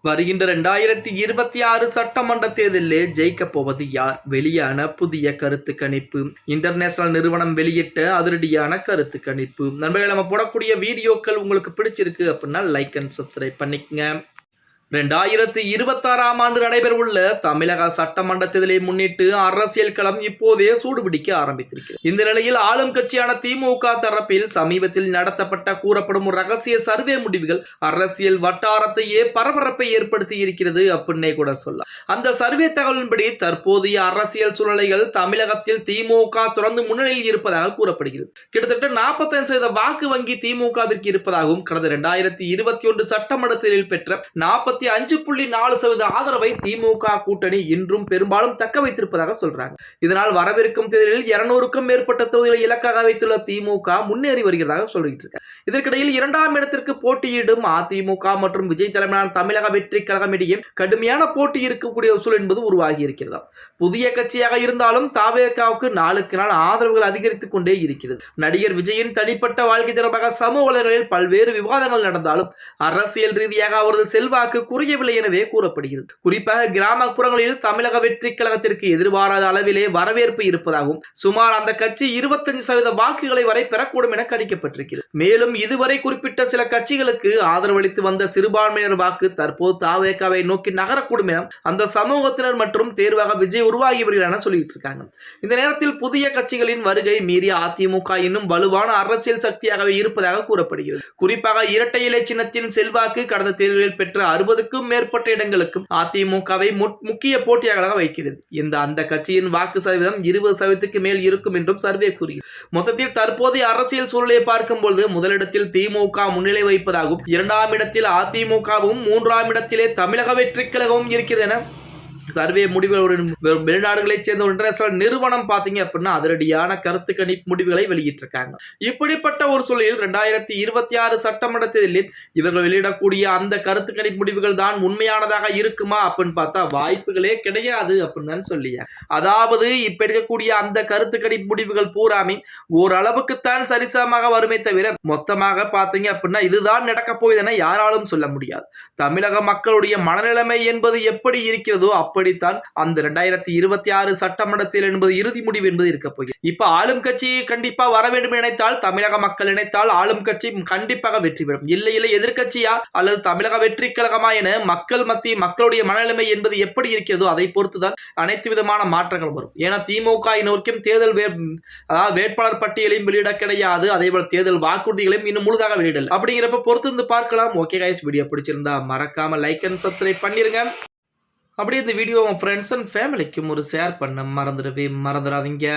வருகின்ற 2026 சட்டமன்ற தேர்தலில் ஜெயிக்கப் போவது யார்? வெளியான புதிய கருத்து கணிப்பு. இன்டர்நேஷனல் நிறுவனம் வெளியிட்ட அதிரடியான கருத்து கணிப்பு. நண்பர்கள், நம்ம போடக்கூடிய வீடியோக்கள் உங்களுக்கு பிடிச்சிருக்கு அப்படின்னா லைக் அண்ட் சப்ஸ்கிரைப் பண்ணிக்கங்க. 2026 ஆண்டு நடைபெறவுள்ள தமிழக சட்டமன்ற தேர்தலை முன்னிட்டு அரசியல் களம் இப்போதே சூடுபிடிக்க ஆரம்பித்திருக்கிறது. இந்த நிலையில் ஆளும் கட்சியான திமுக தரப்பில் சமீபத்தில் நடத்தப்பட்ட கூறப்படும் ரகசிய சர்வே முடிவுகள் அரசியல் வட்டாரத்தையே பரபரப்பை ஏற்படுத்தி இருக்கிறது அப்படின்னே கூட சொல்லலாம். அந்த சர்வே தகவலின்படி தற்போதைய அரசியல் சூழ்நிலைகள் தமிழகத்தில் திமுக தொடர்ந்து முன்னிலையில் இருப்பதாக கூறப்படுகிறது. கிட்டத்தட்ட 45% வாக்கு வங்கி திமுகவிற்கு இருப்பதாகவும் கடந்த 2021 சட்டமன்ற தேர்தலில் பெற்ற 45.4% ஆதரவை திமுக கூட்டணி இன்றும் பெரும்பாலும் தக்க வைத்திருப்பதாக சொல்றாங்க. இதனால் வரவிருக்கும் தேர்தலில் 200க்கும் மேற்பட்ட தொகுதிகளை இலக்காக வைத்துள்ள திமுக முன்னேறி வருகிறதாக சொல்லிட்டு இருக்காங்க. இதற்கிடையில் 2ஆம் இடத்திற்கு போட்டியிடும் அதிமுக மற்றும் விஜய் தலைமையிலான தமிழக வெற்றி கழகம் இடையே கடுமையான போட்டி இருக்கக்கூடிய சூழல் என்பது உருவாகி இருக்கிறதா. புதிய கட்சியாக இருந்தாலும் தாவேகாவுக்கு நாளுக்கு நாள் ஆதரவுகள் அதிகரித்துக் கொண்டே இருக்கிறது. நடிகர் விஜயின் தனிப்பட்ட வாழ்க்கை தொடர்பாக சமூக வலைதளங்களில் பல்வேறு விவாதங்கள் நடந்தாலும் அரசியல் ரீதியாக அவரது செல்வாக்கு குறையவில்லை எனவே கூறப்படுகிறது. குறிப்பாக கிராமப்புறங்களில் தமிழக வெற்றி கழகத்திற்கு எதிர்பாராத அளவிலே வரவேற்பு இருப்பதாகவும் சுமார் அந்த கட்சி 25% வாக்குகளை வரை பெறக்கூடும் என கணிக்கப்பட்டிருக்கிறது. மேலும் இதுவரை குறிப்பிட்ட சில கட்சிகளுக்கு ஆதரவளித்து வந்த சிறுபான்மையினர் வாக்கு தற்போது தாவேகாவை நோக்கி நகரக்கூடும் என அந்த சமூகத்தினர் மற்றும் தேர்வாக விஜய் உருவாகி வருகிறார் என சொல்லிட்டு இருக்காங்க. இந்த நேரத்தில் புதிய கட்சிகளின் வருகை மீறிய அதிமுக இன்னும் வலுவான அரசியல் சக்தியாகவே இருப்பதாக கூறப்படுகிறது. குறிப்பாக இரட்டை இலை சின்னத்தின் செல்வாக்கு கடந்த தேர்தலில் பெற்ற 60க்கும் மேற்பட்ட இடங்களுக்கும் அதிமுகவை முக்கிய போட்டியாளராக வைக்கிறது. அந்த கட்சியின் வாக்கு சதவீதம் 20% மேல் இருக்கும் என்றும் சர்வே கூறுகிறது. மொத்தத்தில் தற்போதைய அரசியல் சூழலை பார்க்கும்போது முதலிடத்தில் திமுக முன்னிலை வைப்பதாகவும் 2ஆம் இடத்தில் அதிமுகவும் 3ஆம் இடத்திலே தமிழக வெற்றி கழகமும் இருக்கிறது என சர்வே முடிவுகளுடன் வெளிநாடுகளைச் சேர்ந்த ஒரு இன்டர்நேஷனல் நிறுவனம் பார்த்தீங்க அப்படின்னா அதிரடியான கருத்து கணிப்பு முடிவுகளை வெளியிட்டிருக்காங்க. இப்படிப்பட்ட ஒரு சூழலில் 2026 சட்டமன்ற தேர்தலில் இவர்கள் வெளியிடக்கூடிய அந்த கருத்து கணிப்பு முடிவுகள் தான் உண்மையானதாக இருக்குமா அப்படின்னு பார்த்தா வாய்ப்புகளே கிடையாது அப்படின்னு தான் சொல்லியா. அதாவது இப்ப எடுக்கக்கூடிய அந்த கருத்து கணிப்பு முடிவுகள் பூராமே ஓரளவுக்குத்தான் சரிசமமாக வருமே தவிர மொத்தமாக பார்த்தீங்க அப்படின்னா இதுதான் நடக்க போகுது என யாராலும் சொல்ல முடியாது. தமிழக மக்களுடைய மனநிலைமை என்பது எப்படி இருக்கிறதோ அப்படித்தான் அந்த 2026 சட்டமன்றத்தில் என்பது இறுதி முடிவு என்பது இருக்க போகிறது. இப்ப ஆளும் கட்சி கண்டிப்பா வர வேண்டும் நினைத்தால் தமிழக மக்கள் நினைத்தால் ஆளும் கட்சி கண்டிப்பாக வெற்றி பெறும். இல்லை எதிர்கட்சியா அல்லது தமிழக வெற்றி கழகமா என மக்கள் மத்திய மக்களுடைய மனநிலைமை என்பது எப்படி இருக்கிறதோ அதை பொறுத்துதான் அனைத்து விதமான மாற்றங்கள் வரும். ஏன்னா திமுக இன்னொருக்கும் தேர்தல் வேட்பாளர் பட்டியலையும் வெளியிட கிடையாது. அதே போல தேர்தல் வாக்குறுதிகளையும் இன்னும் முழுதாக வெளியிடல. அப்படிங்கிறப்ப பொறுத்து வந்து பார்க்கலாம். ஓகே கைஸ், வீடியோ பிடிச்சிருந்தா மறக்காம லைக் அண்ட் சப்ஸ்கிரைப் பண்ணிருங்க. அப்படியே இந்த வீடியோ உங்கள் ஃப்ரெண்ட்ஸ் அண்ட் ஃபேமிலிக்கும் ஒரு ஷேர் பண்ண மறந்துடாதீங்க.